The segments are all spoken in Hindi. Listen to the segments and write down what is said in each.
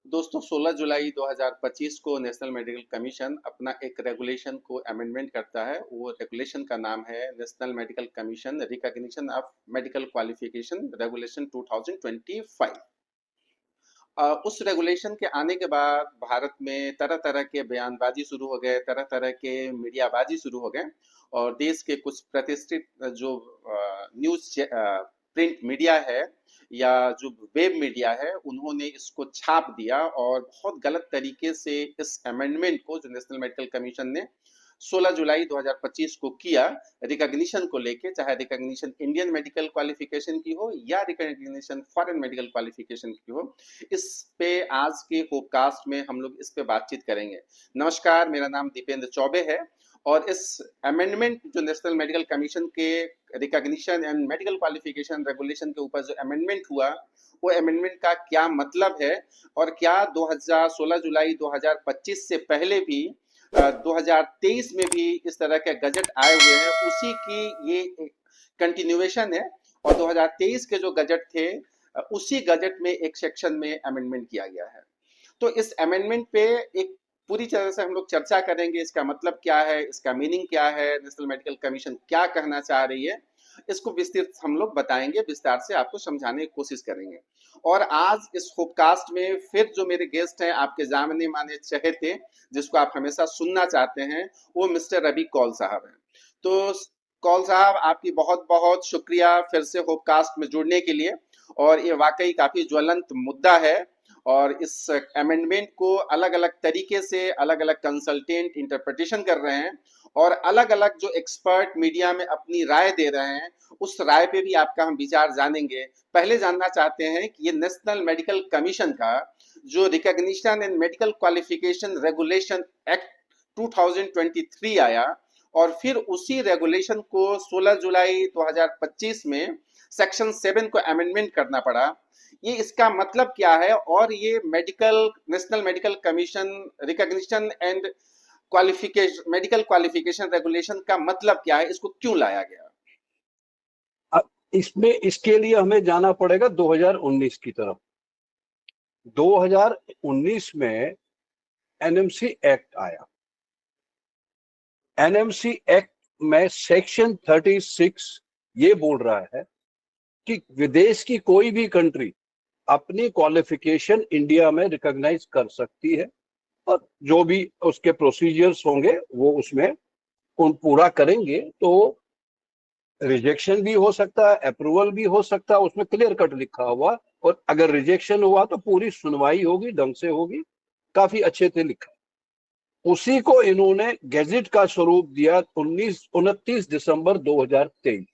दोस्तों 16 जुलाई 2025 को नेशनल मेडिकल कमीशन अपना एक रेगुलेशन को अमेंडमेंट करता है। वो रेगुलेशन का नाम है national medical commission recognition of medical qualification regulation 2025। उस रेगुलेशन के आने के बाद भारत में तरह तरह के बयानबाजी शुरू हो गए, तरह तरह के मीडियाबाजी शुरू हो गए और देश के कुछ प्रतिष्ठित जो न्यूज प्रिंट मीडिया है या जो वेब मीडिया है उन्होंने इसको छाप दिया और बहुत गलत तरीके से इस अमेंडमेंट को जो नेशनल मेडिकल कमीशन ने 16 जुलाई 2025 को किया रिकॉग्निशन को लेके, चाहे रिकॉग्निशन इंडियन मेडिकल क्वालिफिकेशन की हो या रिकॉग्निशन फॉरेन मेडिकल क्वालिफिकेशन की हो, इस पे आज के होपकास्ट में हम लोग इस पे बातचीत करेंगे। नमस्कार, मेरा नाम दीपेंद्र चौबे है और इस अमेंडमेंट जो नेशनल मेडिकल कमीशन के recognition and medical qualification regulation के ऊपर जो अमेंडमेंट हुआ, वो अमेंडमेंट का क्या मतलब है और क्या 16 जुलाई 2025 से पहले भी 2023 में भी इस तरह के गजट आए हुए हैं, उसी की ये कंटिन्यूएशन है। और 2023 के जो गजट थे उसी गजट में एक सेक्शन में अमेंडमेंट किया गया है। तो इस अमेंडमेंट पे एक पूरी तरह से हम लोग चर्चा करेंगे, इसका मतलब क्या है, इसका मीनिंग क्या है, नेशनल मेडिकल कमीशन क्या कहना चाह रही है, इसको विस्तृत हम लोग बताएंगे, विस्तार से आपको समझाने की कोशिश करेंगे। और आज इस होपकास्ट में फिर जो मेरे गेस्ट हैं, आपके जाने माने चहेते, जिसको आप हमेशा सुनना चाहते हैं, वो मिस्टर रवि कौल साहब हैं। तो कौल साहब, आपकी बहुत बहुत शुक्रिया फिर से होपकास्ट में जुड़ने के लिए। और ये वाकई काफी ज्वलंत मुद्दा है और इस अमेंडमेंट को अलग अलग तरीके से अलग अलग कंसल्टेंट इंटरप्रिटेशन कर रहे हैं और अलग अलग जो एक्सपर्ट मीडिया में अपनी राय दे रहे हैं, उस राय पे भी आपका हम विचार जानेंगे। पहले जानना चाहते हैं कि ये नेशनल मेडिकल कमीशन का जो recognition and medical qualification regulation act 2023 आया और फिर उसी रेगुलेशन को 16 जुलाई 2025 में सेक्शन 7 को अमेंडमेंट करना पड़ा, ये इसका मतलब क्या है और ये medical national medical commission recognition and qualification medical qualification regulation का मतलब क्या है, इसको क्यों लाया गया? इसमें इसके लिए हमें जाना पड़ेगा 2019 की तरफ। 2019 में एनएमसी एक्ट आया। एनएमसी एक्ट में सेक्शन 36 ये बोल रहा है कि विदेश की कोई भी कंट्री अपनी क्वालिफिकेशन इंडिया में रिकॉग्नाइज कर सकती है और जो भी उसके प्रोसीजर्स होंगे वो उसमें उन पूरा करेंगे तो रिजेक्शन भी हो सकता है, अप्रूवल भी हो सकता है, उसमें क्लियर कट लिखा हुआ। और अगर रिजेक्शन हुआ तो पूरी सुनवाई होगी, ढंग से होगी, काफी अच्छे से लिखा। उसी को इन्होंने गैजेट का स्वरूप दिया 29 दिसंबर 2023।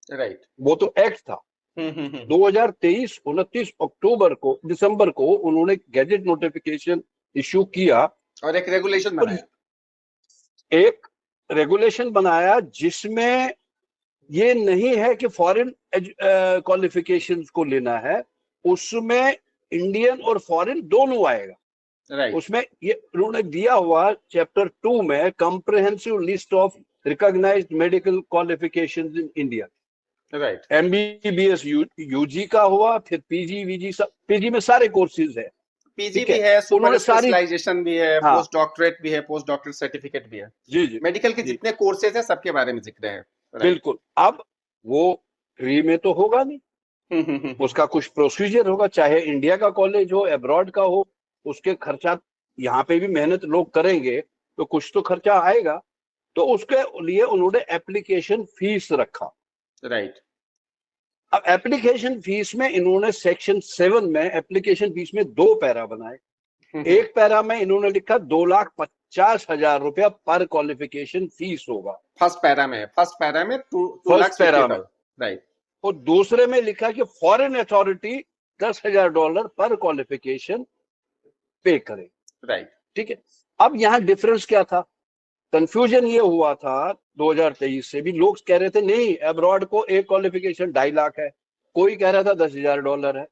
राइट। वो तो एक्ट था। 2023 29 अक्टूबर को दिसंबर को उन्होंने गैजेट नोटिफिकेशन इश्यू किया और एक रेगुलेशन बनाया। एक रेगुलेशन बनाया जिसमें ये नहीं है कि फॉरेन क्वालिफिकेशंस को लेना है, उसमें इंडियन और फॉरेन दोनों आएगा। राइट। उसमें ये उन्होंने दिया हुआ चैप्टर 2 में comprehensive list of recognised medical qualifications in India. Right. MBBS UG का हुआ, फिर पीजी वीजी, सब पीजी में सारे कोर्सेज है। पीजी भी है, सुपर उन्होंने सारी, स्पेशलाइजेशन भी है, हाँ, पोस्ट डॉक्टरेट भी है, पोस्ट डॉक्टरेट सर्टिफिकेट भी है। जी जी मेडिकल के जी, जितने कोर्सेज है सबके बारे में जिक्र है। राइट। बिल्कुल। अब वो फ्री में तो होगा नहीं, उसका कुछ प्रोसीजर होगा, चाहे इंडिया का कॉलेज हो अब्रॉड का हो, उसके खर्चा यहाँ पे भी मेहनत लोग करेंगे तो कुछ तो खर्चा आएगा। तो उसके लिए उन्होंने एप्लीकेशन फीस रखा। राइट। अब एप्लीकेशन फीस में इन्होंने सेक्शन 7 में एप्लीकेशन फीस में 2 पैरा बनाए। एक पैरा में इन्होंने लिखा 2,50,000 रुपया पर क्वालिफिकेशन फीस होगा। फर्स्ट पैरा में 2 लाख फर्स्ट पैरा में। राइट। और दूसरे में लिखा कि फॉरेन अथॉरिटी $10,000 पर क्वालिफिकेशन पे करे। राइट। ठीक है। अब यहाँ डिफरेंस क्या था? कंफ्यूजन ये हुआ था 2023 से भी, लोग कह रहे थे नहीं अब्रॉड को एक क्वालिफिकेशन 2.5 लाख है, कोई कह रहा था $10,000 है।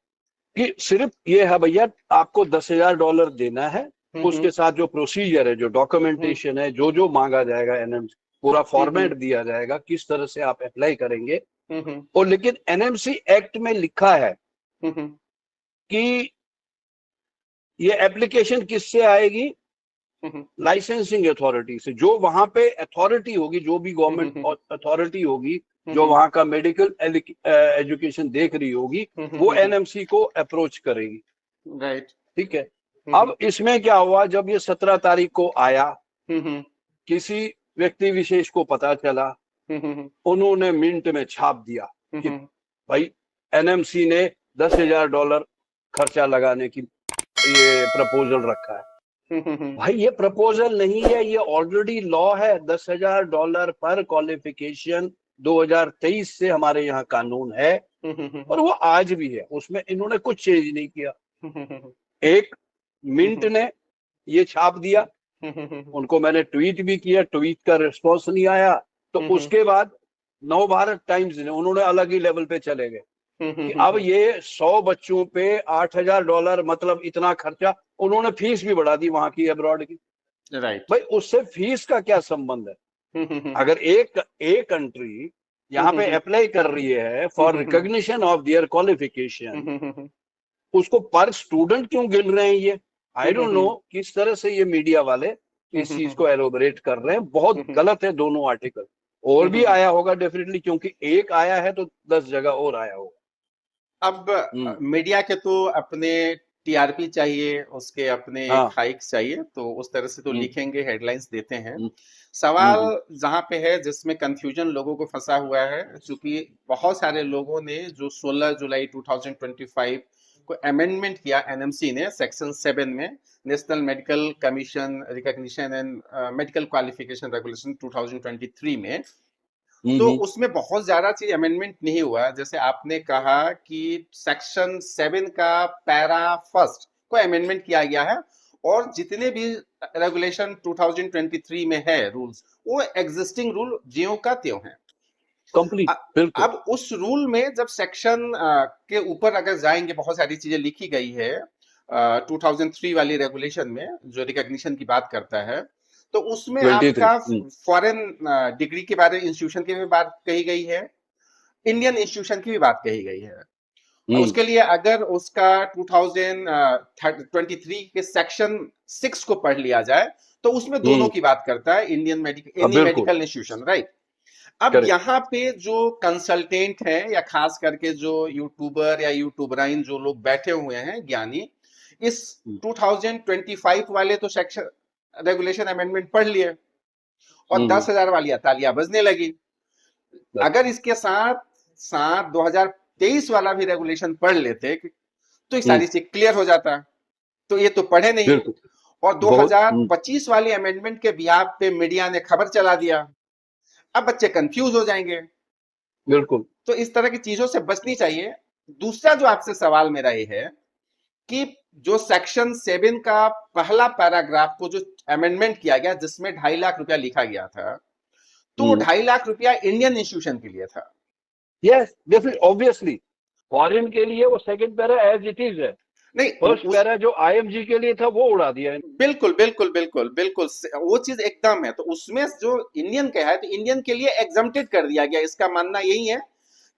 कि सिर्फ ये है भैया, आपको $10,000 देना है, उसके साथ जो प्रोसीजर है, जो डॉक्यूमेंटेशन है, जो जो मांगा जाएगा एनएमसी, पूरा फॉर्मेट दिया जाएगा, किस तरह से आप अप्लाई करेंगे। और लेकिन एनएमसी एक्ट में लिखा है कि ये एप्लीकेशन किससे आएगी? लाइसेंसिंग अथॉरिटी से। जो वहां पे अथॉरिटी होगी, जो भी गवर्नमेंट अथॉरिटी होगी, जो वहां का मेडिकल एजुकेशन देख रही होगी, वो एनएमसी को अप्रोच करेगी। राइट। ठीक है। अब इसमें क्या हुआ, जब ये 17 तारीख को आया, किसी व्यक्ति विशेष को पता चला, उन्होंने मिंट में छाप दिया कि भाई एनएमसी ने $10,000 खर्चा लगाने की ये प्रपोजल रखा है। भाई ये प्रपोजल नहीं है, ये ऑलरेडी लॉ है। $10,000 पर क्वालिफिकेशन 2023 से हमारे यहाँ कानून है, और वो आज भी है, उसमें इन्होंने कुछ चेंज नहीं किया। एक मिंट ने ये छाप दिया, उनको मैंने ट्वीट भी किया, ट्वीट का रिस्पॉन्स नहीं आया, तो उसके बाद नवभारत टाइम्स ने, उन्होंने अलग ही लेवल पे चले गए कि अब ये 100 बच्चों पे $8,000, मतलब इतना खर्चा। उन्होंने फीस भी बढ़ा दी वहां की, अब्रॉड की। राइट। भाई उससे फीस का क्या संबंध है? अगर एक कंट्री यहाँ पे अप्लाई कर रही है for recognition of their qualification, उसको पर स्टूडेंट क्यों गिन रहे हैं ये? आई डोंट नो किस तरह से ये मीडिया वाले इस चीज को एलोबरेट कर रहे हैं। बहुत गलत है दोनों आर्टिकल। और भी आया होगा डेफिनेटली, क्योंकि एक आया है तो 10 जगह और आया होगा। अब मीडिया के तो अपने टीआरपी चाहिए, उसके अपने हाइक्स चाहिए, तो उस तरह से तो लिखेंगे, हेडलाइंस देते हैं। सवाल जहां पे है, जिसमें कंफ्यूजन लोगों को फंसा हुआ है, क्योंकि बहुत सारे लोगों ने जो 16 जुलाई 2025 को अमेंडमेंट किया एनएमसी ने सेक्शन 7 में, national medical commission recognition and medical qualification regulation 2023 में, तो उसमें बहुत ज्यादा चीज अमेंडमेंट नहीं हुआ। जैसे आपने कहा कि सेक्शन 7 का पैरा फर्स्ट को अमेंडमेंट किया गया है, और जितने भी रेगुलेशन 2023 में है रूल्स, वो एग्जिस्टिंग रूल ज्यों का त्यों है, कंप्लीट। अब उस रूल में जब सेक्शन के ऊपर अगर जाएंगे, बहुत सारी चीजें लिखी गई है 2003 वाली रेगुलेशन में, जो रिकॉग्निशन की बात करता है, तो उसमें आपका फॉरेन डिग्री के बारे में, इंस्टीट्यूशन की भी बात कही गई है, इंडियन इंस्टीट्यूशन की भी बात कही गई है। उसके लिए अगर उसका 2023 के सेक्शन 6 को पढ़ लिया जाए, तो उसमें दोनों की बात करता है, इंडियन मेडिकल इंस्टीट्यूशन, राइट। अब यहाँ पे जो कंसल्टेंट है, या खास करके जो यूट्यूबर या यूट्यूबराइन जो लोग बैठे हुए हैं ज्ञानी, इस 2025 वाले तो सेक्शन रेगुलेशन अमेंडमेंट पढ़ लिए, और 10,000 वाली तालियां बजने लगी। अगर इसके साथ साथ 2023 वाला भी रेगुलेशन पढ़ लेते, तो ये सारी चीज क्लियर हो जाता। तो ये तो पढ़े नहीं, और 2025 वाली अमेंडमेंट के बिहाफ पे मीडिया ने खबर चला दिया। अब बच्चे कंफ्यूज हो जाएंगे। बिल्कुल। तो इस तरह की चीजों से बचनी चाहिए। दूसरा जो आपसे सवाल मेरा ये है कि जो सेक्शन 7 का पहला पैराग्राफ को जो अमेंडमेंट किया गया, जिसमें 2.5 लाख रुपया लिखा गया था, तो वो 2.5 लाख रुपया इंडियन इंस्टीट्यूशन के लिए था। यस, डेफिनेटली, ऑब्वियसली फॉरेन के लिए वो second para as it is है। नहीं, फर्स्ट पैरा जो आईएमजी के लिए था वो उड़ा दिया है। बिल्कुल बिल्कुल बिल्कुल बिल्कुल, वो चीज एकदम है। तो उसमें जो इंडियन का है, तो इंडियन के लिए एग्जम्प्टेड कर दिया गया। इसका मानना यही है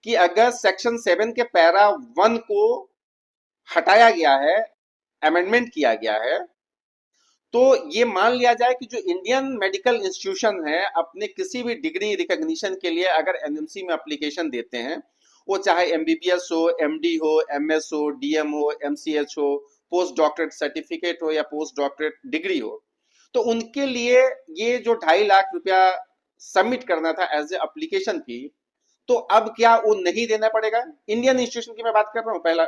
कि अगर सेक्शन 7 के पैरा 1 को हटाया गया है, अमेंडमेंट किया गया है, तो ये मान लिया जाए कि जो इंडियन मेडिकल इंस्टीट्यूशन है, अपने किसी भी डिग्री रिकॉग्निशन के लिए अगर एनएमसी में एप्लीकेशन देते हैं, वो चाहे एमबीबीएस हो, एमडी हो, एमएस हो, डीएम हो, एमसीएच हो, पोस्ट डॉक्टरेट सर्टिफिकेट हो, या पोस्ट डॉक्टरेट डिग्री हो, तो उनके लिए ये जो 2.5 लाख रुपया सबमिट करना था एज ए एप्लीकेशन फी, तो अब क्या वो नहीं देना पड़ेगा? इंडियन इंस्टीट्यूशन की मैं बात कर रहा हूँ। पहला,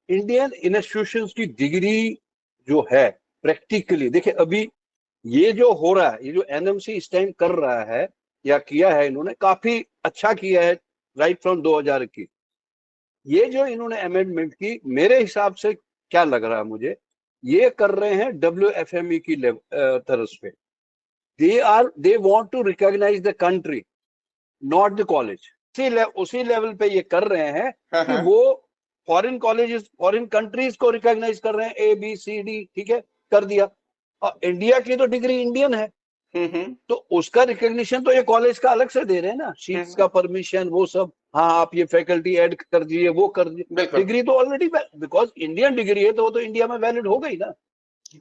इंडियन इंस्टीट्यूशंस की डिग्री जो है, प्रैक्टिकली देखिए, अभी ये जो हो रहा है, ये जो एनएमसी इस टाइम कर रहा है या किया है, इन्होंने काफी अच्छा किया है राइट फ्रॉम 2000 की। ये जो इन्होंने अमेंडमेंट की, मेरे हिसाब से क्या लग रहा है मुझे, ये कर रहे हैं WFME की तरफ पे। They want to recognise the country, not the college. उसी लेवल पे ये कर रहे हैं कि वो फॉरेन कॉलेजेस, फॉरेन कंट्रीज को रिकॉग्नाइज कर रहे हैं, ABCD, ठीक है, कर दिया। और इंडिया की तो डिग्री इंडियन है, तो उसका रिकॉग्निशन तो ये कॉलेज का अलग से दे रहे हैं ना, शीट्स का परमिशन, वो सब हाँ आप ये फैकल्टी ऐड कर दीजिए, वो कर दीजिए, बिल्कुल। डिग्री तो ऑलरेडी, बिकॉज इंडियन डिग्री है तो वो तो इंडिया में वैलिड हो गई ना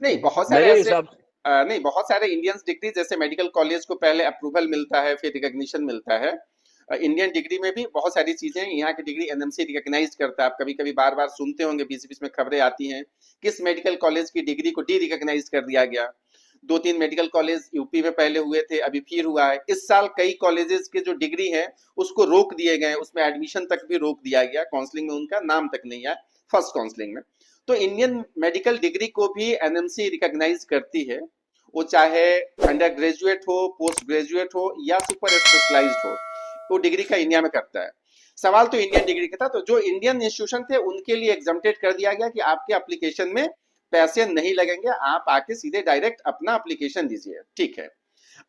नहीं, बहुत सारे मेरे ऐसे हिसाब से। नहीं, बहुत सारे इंडियंस डिग्री, जैसे मेडिकल कॉलेज को पहले अप्रूवल मिलता है, फिर रिकॉग्निशन मिलता है। इंडियन डिग्री में भी बहुत सारी चीजें हैं। यहाँ की डिग्री एनएमसी रिकॉग्नाइज करता है। आप कभी कभी बार बार सुनते होंगे, बीच बीच में खबरें आती हैं, किस मेडिकल कॉलेज की डिग्री को डी रिकॉग्नाइज कर दिया गया। दो तीन मेडिकल कॉलेज यूपी में पहले हुए थे, अभी फिर हुआ है। इस साल कई कॉलेजेस के जो डिग्री है उसको रोक दिए गए, उसमें एडमिशन तक भी रोक दिया गया, काउंसलिंग में उनका नाम तक नहीं आया, फर्स्ट काउंसलिंग में। तो इंडियन मेडिकल डिग्री को भी एनएमसी रिकॉग्नाइज करती है, वो चाहे अंडर ग्रेजुएट हो, पोस्ट ग्रेजुएट हो या सुपर स्पेशलाइज्ड हो, वो डिग्री का इंडिया में करता है। सवाल तो इंडियन डिग्री का था, तो जो इंडियन इंस्टीट्यूशन थे उनके लिए एग्जम्प्टेड कर दिया गया कि आपके एप्लीकेशन में पैसे नहीं लगेंगे, आप आके सीधे डायरेक्ट अपना एप्लीकेशन दीजिए, ठीक है।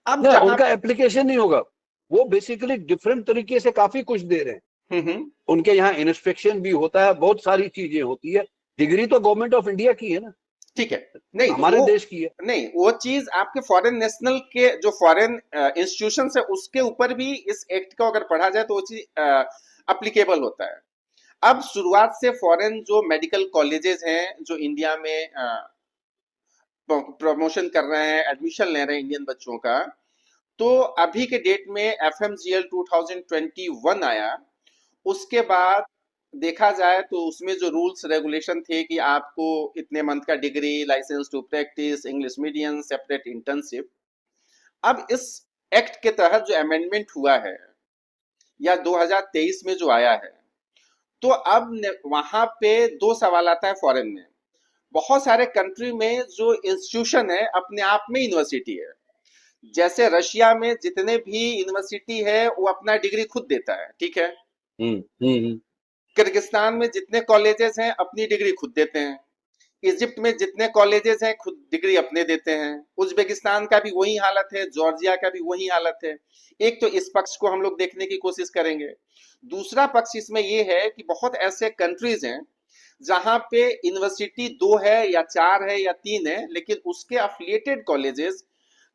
अब ना जहां उनका एप्लीकेशन नहीं होगा, वो बेसिकली डिफरेंट तरीके से काफी कुछ दे रहे हैं। हम्म, उनके यहाँ इंस्पेक्शन भी होता है, बहुत सारी चीजें होती है। डिग्री तो गवर्नमेंट ऑफ इंडिया की है ना, ठीक है। नहीं तो हमारे वो, देश की है। नहीं वो चीज आपके फॉरेन नेशनल के जो फॉरेन इंस्टीट्यूशन है उसके ऊपर भी इस एक्ट को अगर पढ़ा जाए तो वो चीज अप्लीकेबल होता है। अब शुरुआत से फॉरेन जो मेडिकल कॉलेजेस हैं जो इंडिया में प्रमोशन कर रहे हैं, एडमिशन ले रहे हैं इंडियन बच्चों का, तो अभी के डेट में एफएमजीएल 2021 आया। उसके बाद देखा जाए तो उसमें जो रूल्स रेगुलेशन थे कि आपको इतने मंथ का degree, licence to practise, English medium, separate internship. अब इस एक्ट के तहत जो अमेंडमेंट हुआ है या 2023 में जो आया है, तो अब वहां पे दो सवाल आता है फॉरेन में। बहुत सारे कंट्री में जो इंस्टीट्यूशन है अपने आप में यूनिवर्सिटी है। जैसे रशिया में जितने भी यूनिवर्सिटी है वो अपना डिग्री खुद देता है, ठीक है। हम्म हम्म किर्गिस्तान में जितने कॉलेजेस हैं अपनी डिग्री खुद देते हैं। इजिप्ट में जितने कॉलेजेस हैं खुद डिग्री अपने देते हैं। उज्बेकिस्तान का भी वही हालत है, जॉर्जिया का भी वही हालत है। एक तो इस पक्ष को हम लोग देखने की कोशिश करेंगे। दूसरा पक्ष इसमें यह है कि बहुत ऐसे कंट्रीज हैं जहां पे यूनिवर्सिटी दो है या चार है या तीन है, लेकिन उसके अफिलिएटेड कॉलेजेस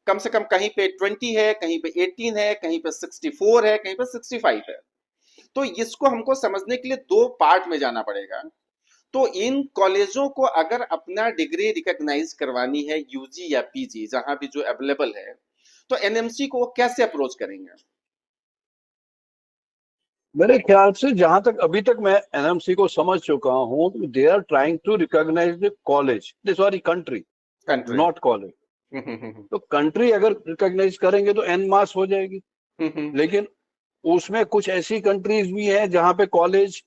कम से कम कहीं पे 20 है, कहीं पे 18 है, कहीं पे 64 है, कहीं पे 65 है। तो इसको हमको समझने के लिए दो पार्ट में जाना पड़ेगा। तो इन कॉलेजों को अगर अपना डिग्री रिकॉग्नाइज करवानी है, यूजी या पीजी जहां भी जो अवेलेबल है, तो एनएमसी को वो कैसे अप्रोच करेंगे? मेरे ख्याल से जहां तक अभी तक मैं एनएमसी को समझ चुका हूं, they are trying to recognise the college, sorry country, country. Not college. तो कंट्री अगर रिकॉग्नाइज करेंगे तो एन मास हो जाएगी। लेकिन उसमें कुछ ऐसी कंट्रीज भी हैं जहां पे कॉलेज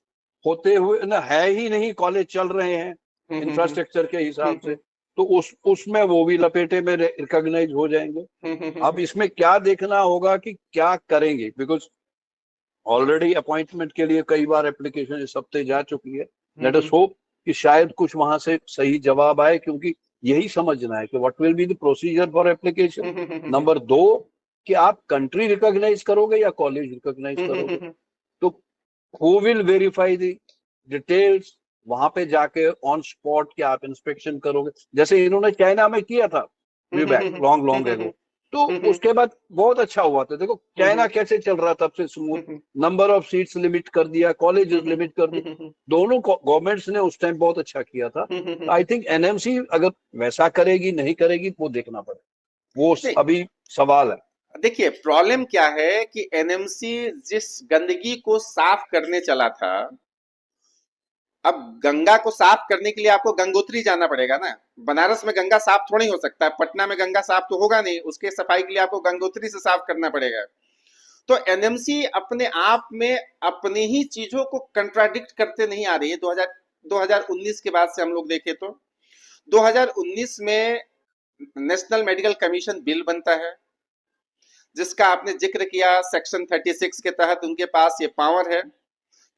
होते हुए ना है ही नहीं, कॉलेज चल रहे हैं इंफ्रास्ट्रक्चर के हिसाब से, तो उसमें वो भी लपेटे में रिकॉग्नाइज हो जाएंगे। अब इसमें क्या देखना होगा कि क्या करेंगे, बिकॉज ऑलरेडी अपॉइंटमेंट के लिए कई बार एप्लीकेशन इस हफ्ते जा चुकी है। लेट अस होप कि शायद कुछ वहां से सही जवाब आए, क्योंकि यही समझना है कि what will be the procedure for application. Number दो, कि आप कंट्री रिकॉग्नाइज करोगे या कॉलेज रिकॉग्नाइज करोगे, तो who will verify the details वहां पे जाके ऑन स्पॉट कि आप इंस्पेक्शन करोगे, जैसे इन्होंने चाइना में किया था way back long long ago. तो उसके बाद बहुत अच्छा हुआ था। देखो चाइना कैसे चल रहा था, तब से smooth, number of seats limit कर दिया, कॉलेजेस लिमिट कर दिया, दोनों गवर्नमेंट्स ने उस टाइम बहुत अच्छा किया था। आई थिंक एनएमसी अगर वैसा करेगी नहीं करेगी वो देखना पड़ेगा, वो नहीं, अभी सवाल है। देखिए प्रॉब्लम क्या है कि एनएमसी जिस गंदगी को साफ करने चला था, अब गंगा को साफ करने के लिए आपको गंगोत्री जाना पड़ेगा ना। बनारस में गंगा साफ थोड़ी हो सकता है, पटना में गंगा साफ तो होगा नहीं, उसके सफाई के लिए आपको गंगोत्री से साफ करना पड़ेगा। तो एनएमसी अपने आप में अपनी ही चीजों को कंट्राडिक्ट करते नहीं आ रही है। 2019 के बाद से हम लोग देखें तो 2019 में नेशनल मेडिकल कमीशन बिल बनता है, जिसका आपने जिक्र किया, सेक्शन 36 के तहत उनके पास ये पावर है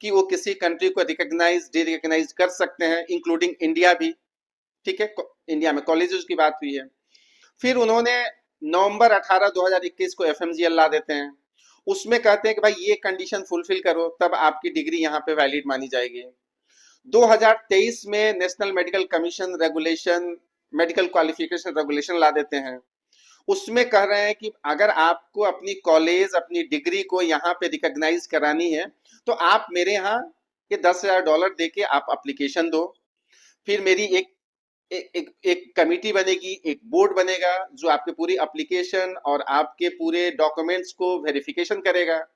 कि वो किसी कंट्री को रिकॉग्नाइज डी रिकॉग्नाइज कर सकते हैं, इंक्लूडिंग इंडिया भी, ठीक है। इंडिया में कॉलेजेस की बात हुई है। फिर उन्होंने नवंबर 18 2021 को एफएमजीएल ला देते हैं। उसमें कहते हैं कि भाई ये कंडीशन फुलफिल करो तब आपकी डिग्री यहाँ पे वैलिड मानी जाएगी। 2023 में national medical commission regulation, medical qualification regulation ला देते हैं। उसमें कह रहे हैं कि अगर आपको अपनी कॉलेज अपनी डिग्री को यहाँ पे रिकॉग्नाइज करानी है तो आप मेरे यहाँ ये $10,000 दे के आप एप्लीकेशन दो। फिर मेरी एक कमिटी बनेगी, एक बोर्ड बनेगा जो आपके पूरी एप्लीकेशन और आपके पूरे डॉक्यूमेंट्स को वेरिफिकेशन करेगा।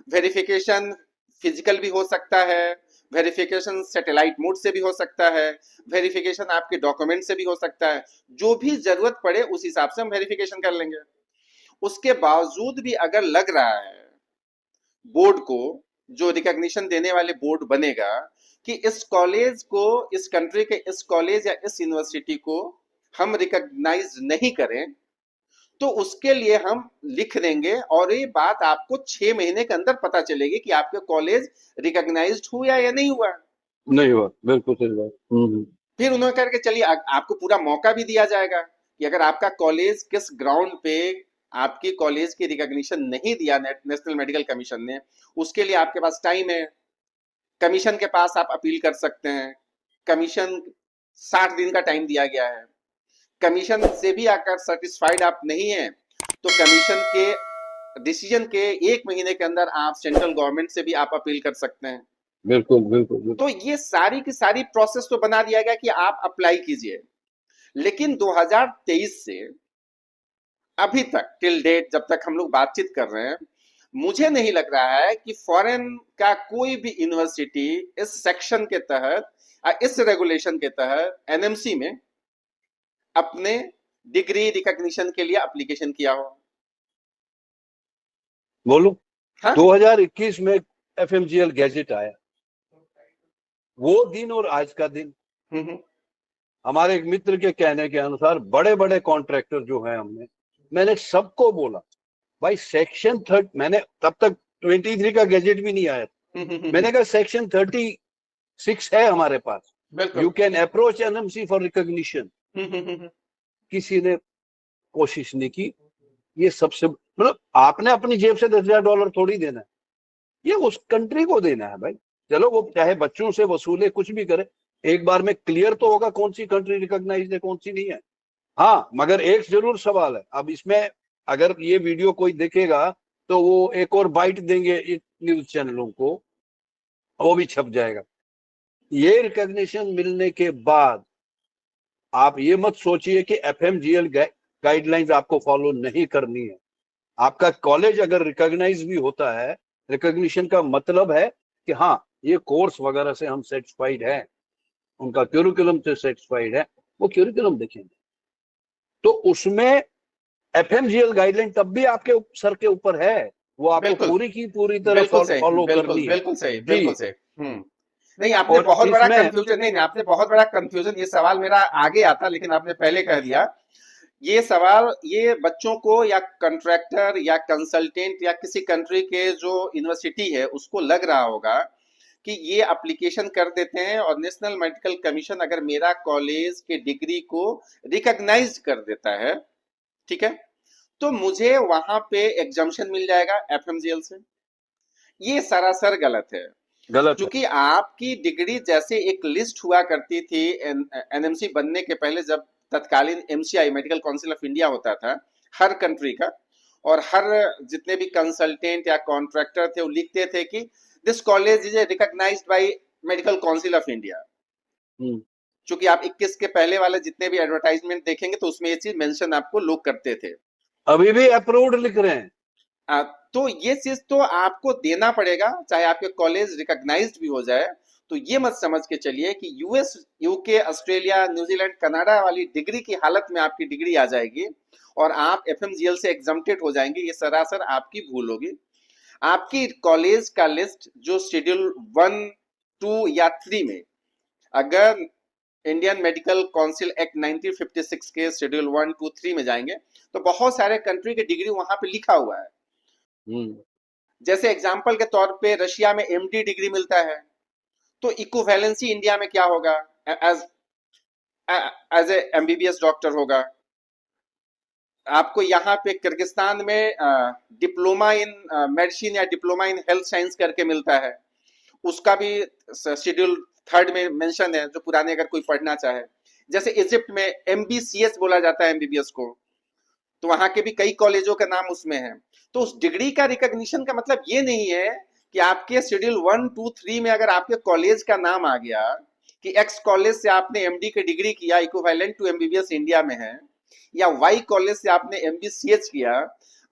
वेरिफिकेशन फिजिकल भी हो सकता है, वेरिफिकेशन सैटेलाइट मोड से भी हो सकता है, वेरिफिकेशन आपके डॉक्यूमेंट से भी हो सकता है। जो भी जरूरत पड़े उस हिसाब से हम वेरिफिकेशन कर लेंगे। उसके बावजूद भी अगर लग रहा है बोर्ड को, जो रिकॉग्निशन देने वाले बोर्ड बनेगा, कि इस कॉलेज को, इस कंट्री के इस कॉलेज या इस यूनिवर्सिटी को हम रिकॉग्नाइज नहीं करें, तो उसके लिए हम लिख देंगे और ये बात आपको 6 महीने के अंदर पता चलेगी कि आपके कॉलेज रिकॉग्नाइज्ड हुआ या नहीं हुआ। नहीं हुआ, बिल्कुल सही बात। फिर उन्होंने करके चलिए आपको पूरा मौका भी दिया जाएगा कि अगर आपका कॉलेज किस ग्राउंड पे आपकी कॉलेज की रिकॉग्निशन नहीं दिया नेशनल मेडिकल कमीशन ने, उसके लिए आपके पास टाइम है। कमीशन के पास आप अपील कर सकते हैं। कमीशन 60 दिन का टाइम दिया गया है। कमीशन से भी अगर सेटिस्फाइड आप नहीं है तो कमीशन के डिसीजन के 1 महीने के अंदर आप सेंट्रल गवर्नमेंट से भी आप अपील कर सकते हैं। बिल्कुल बिल्कुल बिल्कुल। तो ये सारी की सारी प्रोसेस तो बना दिया गया कि आप अप्लाई कीजिए। लेकिन 2023 से अभी तक टिल डेट जब तक हम लोग बातचीत कर रहे हैं, मुझे नहीं लग रहा है कि फॉरेन का कोई भी यूनिवर्सिटी इस सेक्शन के तहत, इस रेगुलेशन के तहत एनएमसी में अपने डिग्री रिकॉग्निशन के लिए एप्लीकेशन किया हो। बोलूं, हाँ 2021 में एफएमजीएल गैजेट आया, वो दिन और आज का दिन, हमारे एक मित्र के कहने के अनुसार बड़े बड़े कॉन्ट्रैक्टर जो हैं, मैंने सबको बोला भाई सेक्शन 30, मैंने तब तक 23 का गैजेट भी नहीं आया था। मैंने कहा सेक्शन 36 है हमारे पास, you can approach NMC for recognition. किसी ने कोशिश नहीं की। ये सबसे मतलब आपने अपनी जेब से $10,000 थोड़ी देना है, ये उस कंट्री को देना है भाई। चलो वो चाहे बच्चों से वसूले, कुछ भी करे, एक बार में क्लियर तो होगा कौन सी कंट्री रिकॉग्नाइज है कौन सी नहीं है। हाँ, मगर एक जरूर सवाल है, अब इसमें अगर ये वीडियो कोई देखेगा तो वो एक और बाइट देंगे न्यूज चैनलों को, वो भी छप जाएगा। ये रिकॉग्निशन मिलने के बाद आप ये मत सोचिए कि एफएमजीएल गाइडलाइंस आपको फॉलो नहीं करनी है। आपका कॉलेज अगर रिकॉग्नाइज भी होता है, रिकॉग्निशन का मतलब है कि हाँ ये कोर्स वगैरह से हम सेटिस्फाइड है, उनका क्यूरिकुलम से सेटिस्फाइड है, वो क्यूरिकुलम देखेंगे। तो उसमें एफएमजीएल गाइडलाइन तब भी आपके सर के ऊपर है, वो आपको पूरी की पूरी तरह फॉलो करनी है। बिल्कुल सही, बिल्कुल सही। नहीं, आपने बहुत बड़ा कंफ्यूजन, नहीं आपने बहुत बड़ा कंफ्यूजन, ये सवाल मेरा आगे आता लेकिन आपने पहले कह दिया। ये सवाल ये बच्चों को या कॉन्ट्रैक्टर या कंसल्टेंट या किसी कंट्री के जो यूनिवर्सिटी है उसको लग रहा होगा कि ये एप्लीकेशन कर देते हैं और नेशनल मेडिकल कमीशन अगर मेरा कॉलेज के डिग्री को रिकॉग्नाइज कर देता है, ठीक है, तो मुझे वहां पे एग्जम्पशन मिल जाएगा एफएमजीएल से। ये सरासर गलत है। गलत है। क्योंकि आपकी डिग्री जैसे एक लिस्ट हुआ करती थी एनएमसी बनने के पहले, जब तत्कालीन MCI medical Council of India होता था हर कंट्री का, और हर जितने भी कंसल्टेंट या कॉन्ट्रैक्टर थे वो लिखते थे कि this college is recognised by Medical Council of India. चूंकि आप 21 के पहले वाले जितने भी एडवर्टाइजमेंट देखेंगे तो उसमें ये चीज मेंशन आपको लोग करते थे। अभी भी अप्रूव्ड लिख रहे हैं। तो ये चीज तो आपको देना पड़ेगा चाहे आपके कॉलेज रिकॉग्नाइज्ड भी हो जाए। तो ये मत समझ के चलिए कि US, UK, Australia, New Zealand, Canada वाली डिग्री की हालत में आपकी डिग्री आ जाएगी और आप एफएमजीएल से एग्जम्प्टेड हो जाएंगे। ये सरासर आपकी भूल होगी। आपकी कॉलेज का लिस्ट जो शेड्यूल 1, 2 या 3 में, अगर इंडियन मेडिकल काउंसिल एक्ट 1956 के शेड्यूल 1, 2, 3 में जाएंगे तो बहुत सारे कंट्री की डिग्री वहां पे लिखा हुआ है। जैसे एग्जांपल के तौर पे रशिया में एमडी डिग्री मिलता है, तो इक्विवेलेंसी इंडिया में क्या होगा? एज ए एमबीबीएस डॉक्टर होगा। आपको यहाँ पे किर्गिस्तान में डिप्लोमा इन मेडिसिन या डिप्लोमा इन हेल्थ साइंस करके मिलता है, उसका भी शेड्यूल 3 में मेंशन है, जो पुराने अगर कोई पढ़ना चाहे। जैसे इजिप्ट में एमबीसीएस बोला जाता है एमबीबीएस को, तो वहां के भी कई कॉलेजों का नाम उसमें है। तो उस डिग्री का रिकॉग्निशन का मतलब ये नहीं है कि आपके शेड्यूल 1, 2, 3 में अगर आपके कॉलेज का नाम आ गया कि एक्स कॉलेज से आपने एमडी की डिग्री किया इक्विवेलेंट टू एमबीबीएस इंडिया में है, या वाई कॉलेज से आपने एमबीसीएच किया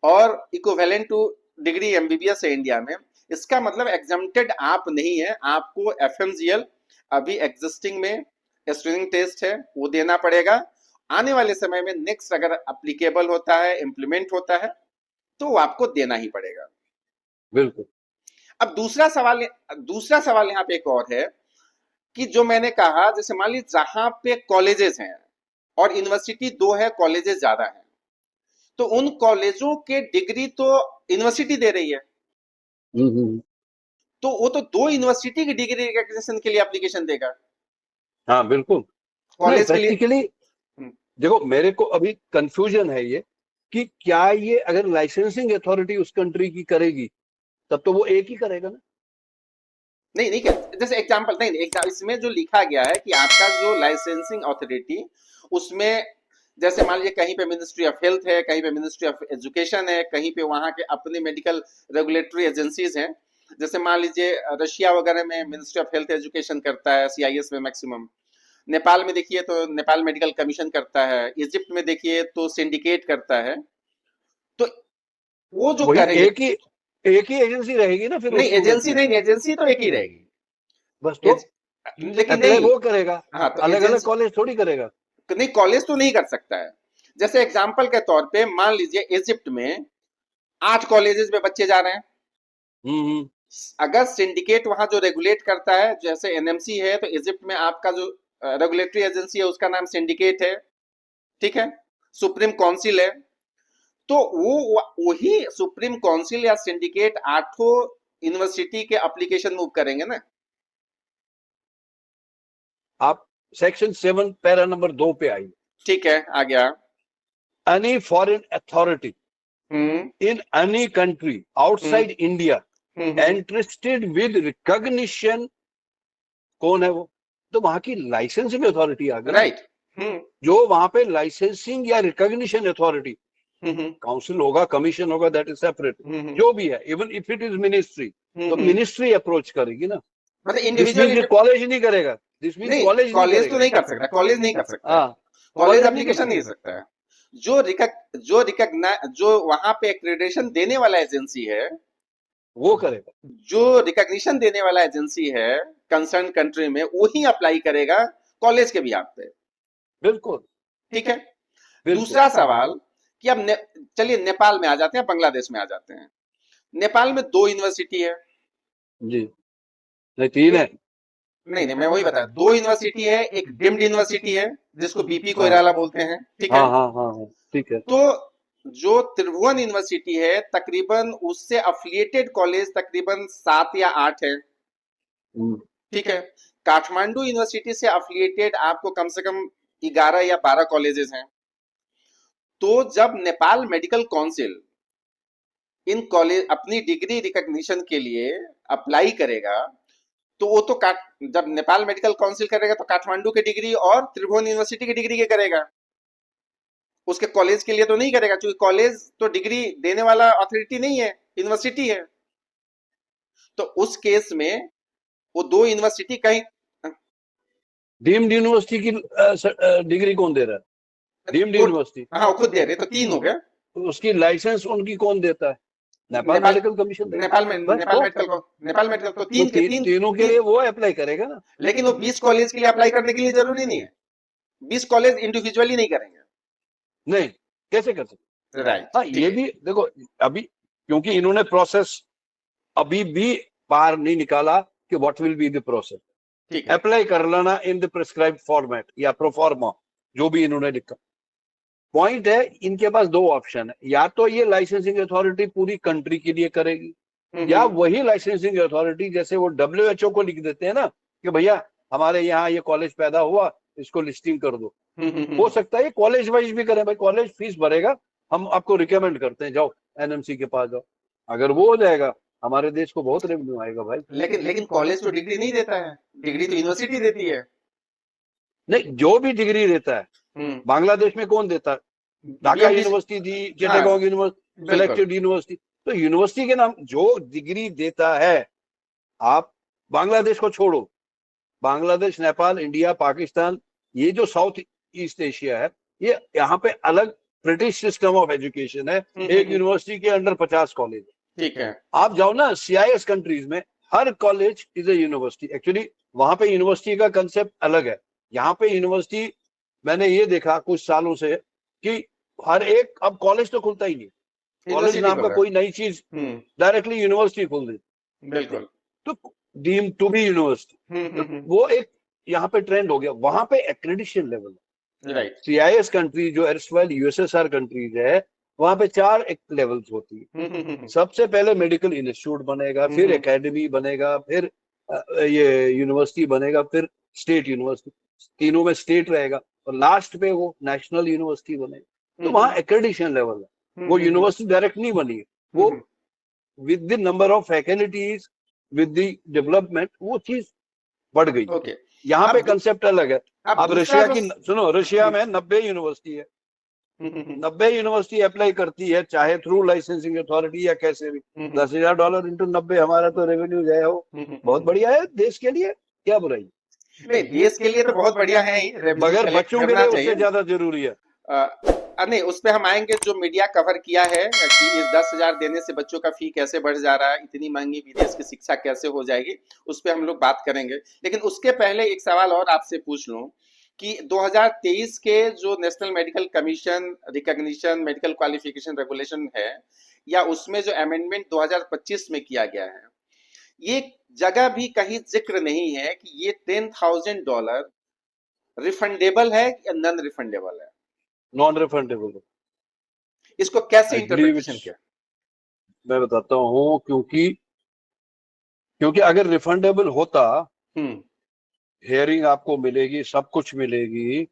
और इक्विवेलेंट टू डिग्री एमबीबीएस है इंडिया में, इसका मतलब एग्जाम्प्टेड आप नहीं है। आपको एफएमजीएल अभी एग्जिस्टिंग में स्क्रीनिंग टेस्ट है वो देना पड़ेगा। आने वाले समय में नेक्स्ट अगर अप्लीकेबल होता है, इम्प्लीमेंट होता है, तो वो आपको देना ही पड़ेगा। बिल्कुल। अब दूसरा सवाल यहाँ पे एक और है कि जो मैंने कहा, जैसे मान लीजिए जहां पे कॉलेजेस हैं और यूनिवर्सिटी दो है, कॉलेजेस ज्यादा हैं, तो उन कॉलेजों के डिग्री तो यूनिवर्सिटी दे रही है, तो वो तो दो यूनिवर्सिटी की डिग्री रिकॉग्निशन के लिए एप्लीकेशन देगा। हाँ बिल्कुल। नहीं, कॉलेज के लिए प्रैक्टिकली देखो, मेरे को अभी कंफ्यूजन है ये कि क्या ये अगर लाइसेंसिंग अथॉरिटी उस कंट्री की करेगी तब तो वो एक ही करेगा ना। नहीं नहीं, जैसे एग्जांपल नहीं, इसमें जो लिखा गया है कि आपका जो लाइसेंसिंग अथॉरिटी, उसमें जैसे मान लीजिए कहीं पे मिनिस्ट्री ऑफ हेल्थ है, कहीं पे मिनिस्ट्री ऑफ एजुकेशन है, कहीं पे वहां के अपने मेडिकल रेगुलेटरी एजेंसीज हैं। जैसे मान लीजिए रशिया वगैरह में मिनिस्ट्री ऑफ हेल्थ एजुकेशन करता है, सीआईएस में मैक्सिमम। नेपाल में देखिए तो नेपाल मेडिकल कमीशन करता है, इजिप्ट में देखिए तो सिंडिकेट करता है। तो वो जो वही करेंगे, एक ही एजेंसी रहेगी ना फिर नहीं उस सूरत एजेंसी में। नहीं, एजेंसी तो एक ही रहेगी। बस तो लेकिन अप्लाई नहीं, वो करेगा, हाँ तो अलग अलग एजेंसी कॉलेज थोड़ी करेगा। नहीं, कॉलेज तो नहीं कर सकता है। जैसे एग्जाम्पल के तौर पे मान लीजिए इजिप्ट में 8 कॉलेजेस में बच्चे जा रहे हैं। हम्म। अगर सिंडिकेट वहां जो रेगुलेट करता है, जैसे एनएमसी है, तो इजिप्ट में आपका जो रेगुलेटरी एजेंसी है उसका नाम सिंडिकेट है, ठीक है, सुप्रीम काउंसिल है। तो वो वही सुप्रीम काउंसिल या सिंडिकेट 8 यूनिवर्सिटी के एप्लीकेशन मूव करेंगे ना। आप सेक्शन 7 पैरा नंबर 2 पे आइए। ठीक है, आ गया। Any foreign authority hmm in any country hmm outside India hmm, entrusted with recognition, कौन है वो? तो वहां की लाइसेंसिंग अथॉरिटी आ गई ना। राइट। हम्म जो वहां पे लाइसेंसिंग या रिकॉग्निशन अथॉरिटी, हम्म काउंसिल होगा, कमीशन होगा, दैट इज सेपरेट। हम्म जो भी है, even if it is ministry, तो हम्म, मिनिस्ट्री अप्रोच करेगी ना। मतलब दिस इंडिविजुअल, मीन्स कॉलेज नहीं करेगा, दिस मीन्स नहीं कॉलेज नहीं कॉलेज तो करेगा। नहीं कर सकता, कॉलेज नहीं कर सकता है। हाँ, कॉलेज कॉलेज नहीं कर एप्लीकेशन नहीं दे सकता, सकता है। जो वहां पे एक्रेडिटेशन देने वाला एजेंसी है, वो करेगा। जो रिकॉग्निशन देने वाला एजेंसी है कंसर्न कंट्री में, वही अप्लाई करेगा कॉलेज के भी आप पे। बिल्कुल ठीक है। बिल्कुल। दूसरा सवाल कि अब चलिए नेपाल में आ जाते हैं, बांग्लादेश में आ जाते हैं। नेपाल में 2 यूनिवर्सिटी है। जी, नहीं 3 है। नहीं नहीं, मैं वही बता, 2 यूनिवर्सिटी है, एक डिम्ड यूनिवर्सिटी है जिसको बीपी हाँ कोइराला बोलते हैं, ठीक है। हाँ हाँ हाँ हाँ, ठीक है। तो जो त्रिभुवन यूनिवर्सिटी है, तकरीबन उससे अफिलिएटेड कॉलेज तकरीबन 7 या 8 है, हम्म, ठीक है। काठमांडू यूनिवर्सिटी से अफिलिएटेड आपको कम से कम 11 या 12 कॉलेजेस हैं। तो जब Nepal medical council in college अपनी डिग्री रिकॉग्निशन के लिए अप्लाई करेगा, तो वो तो जब नेपाल मेडिकल काउंसिल करेगा तो काठमांडू की डिग्री और त्रिभुवन यूनिवर्सिटी की डिग्री के करेगा, उसके कॉलेज के लिए तो नहीं करेगा, क्योंकि कॉलेज तो डिग्री देने वाला अथॉरिटी नहीं है, यूनिवर्सिटी है। तो उस केस में वो 2 यूनिवर्सिटी कहीं, डीम्ड यूनिवर्सिटी की डिग्री कौन दे रहा है? डीम्ड वो, यूनिवर्सिटी, हाँ वो खुद दे रहे, तो 3 हो गया। तो उसकी लाइसेंस उनकी कौन देता है? नेपाल नेपाल मेडिकल कमीशन देगा। नेपाल में बस नेपाल तो मेडिकल को, नेपाल मेडिकल तो तो तीन के तीन, तीनों के लिए वो अप्लाई करेगा ना। लेकिन वो 20 कॉलेज के लिए अप्लाई करने के लिए जरूरी नहीं है। 20 कॉलेज इंडिविजुअली नहीं करेंगे। नहीं, कैसे कर सकते? राइट, हाँ, ठीक ये है। भी देखो, अभी क्योंकि इन्होंने प्रोसेस अभी भी पार नहीं निकाला कि what will be the process. ठीक है। अप्लाई कर लेना इन द प्रिस्क्राइब्ड फॉर्मेट या प्रोफॉर्मा, जो भी इन्होंने लिखा। पॉइंट है, इनके पास 2 ऑप्शन है, या तो ये लाइसेंसिंग अथॉरिटी पूरी कंट्री के लिए करेगी, या वही लाइसेंसिंग अथॉरिटी जैसे वो डब्ल्यूएचओ को लिख देते हैं ना कि भैया हमारे यहाँ ये कॉलेज पैदा हुआ, इसको लिस्टिंग कर दो। हो सकता है ये कॉलेज वाइज भी करें, भाई कॉलेज फीस भरेगा, हम आपको रिकमेंड करते हैं, जाओ एनएमसी के पास जाओ। अगर वो हो जाएगा, हमारे देश को बहुत रेवेन्यू आएगा भाई। लेकिन कॉलेज तो डिग्री नहीं देता है, डिग्री तो यूनिवर्सिटी देती है। नहीं, जो भी डिग्री देता है, हम्म बांग्लादेश में कौन देता है? ढाका BMDC यूनिवर्सिटी थी, हाँ, चिटागोंग यूनिवर्सिटी, बिल्कुल। Selected university. तो यूनिवर्सिटी के नाम जो डिग्री देता है, आप बांग्लादेश को छोड़ो, बांग्लादेश, नेपाल, इंडिया, पाकिस्तान, ये जो साउथ ईस्ट एशिया है, ये यहाँ पे अलग ब्रिटिश सिस्टम ऑफ एजुकेशन है। एक यूनिवर्सिटी के अंडर 50 कॉलेज। ठीक है। आप जाओ ना CIS कंट्रीज में, हर college is a university. Actually वहां पे यूनिवर्सिटी का कंसेप्ट अलग है। यहाँ पे यूनिवर्सिटी, मैंने ये देखा कुछ सालों से कि हर एक, अब कॉलेज तो खुलता ही नहीं, कॉलेज यूनिवर्सिटी नाम खुल का रहा कोई नई चीज, है। डायरेक्टली यूनिवर्सिटी खोल दी। बिल्कुल। तो डीम टू बी यूनिवर्सिटी, तो वो एक यहाँ पे ट्रेंड हो गया। वहां पे accreditation level, right. CIS country जो एर्सवाइल USSR कंट्रीज है, वहां पे 4 लेवल्स होती है। सबसे पहले मेडिकल इंस्टीट्यूट बनेगा, फिर एकेडमी बनेगा, फिर ये यूनिवर्सिटी बनेगा, फिर स्टेट यूनिवर्सिटी, तीनों में स्टेट रहेगा, और लास्ट पे वो नेशनल यूनिवर्सिटी बनेगा। तो वहां एक्रेडिशन लेवल है, वो यूनिवर्सिटी डायरेक्ट नहीं बनी है, वो with the number of faculties, with the development, वो चीज बढ़ गई। ओके। यहाँ पे अब कंसेप्ट अलग है। अब अब दूसरा रशिया जो की सुनो, रशिया में 90 यूनिवर्सिटी है, 90 यूनिवर्सिटी अप्लाई करती है, चाहे थ्रू लाइसेंसिंग अथॉरिटी या कैसे भी। $10,000 इंटू 90, हमारा तो रेवेन्यू जो है वो बहुत बढ़िया है देश के लिए, क्या बुराई? नहीं, देश के लिए तो बहुत बढ़िया है ही, रेवेन्यू मगर कलेक्ट बच्चों के करना लिए उससे चाहिए। ज्यादा जरूरी है। नहीं, उस पे हम आएंगे। जो मीडिया कवर किया है कि इस 10,000 देने से बच्चों का फी कैसे बढ़ जा रहा है, इतनी महंगी विदेश की शिक्षा कैसे हो जाएगी, उस पे हम लोग बात करेंगे। लेकिन उसके पहले एक सवाल और आपसे पूछ लूं कि 2023 के जो national medical commission recognition medical qualification regulation है, या उसमें जो अमेंडमेंट 2025 में किया गया है, ये जगह भी कहीं जिक्र नहीं है कि ये $10,000 रिफंडेबल है या नॉन रिफंडेबल है। नॉन रिफंडेबल, इसको कैसे आई बिलीव इंटरप्रिटेशन इट्स, किया? मैं बताता हूँ, क्योंकि क्योंकि अगर रिफंडेबल होता, हम्म। हेयरिंग आपको मिलेगी, सब कुछ मिलेगी।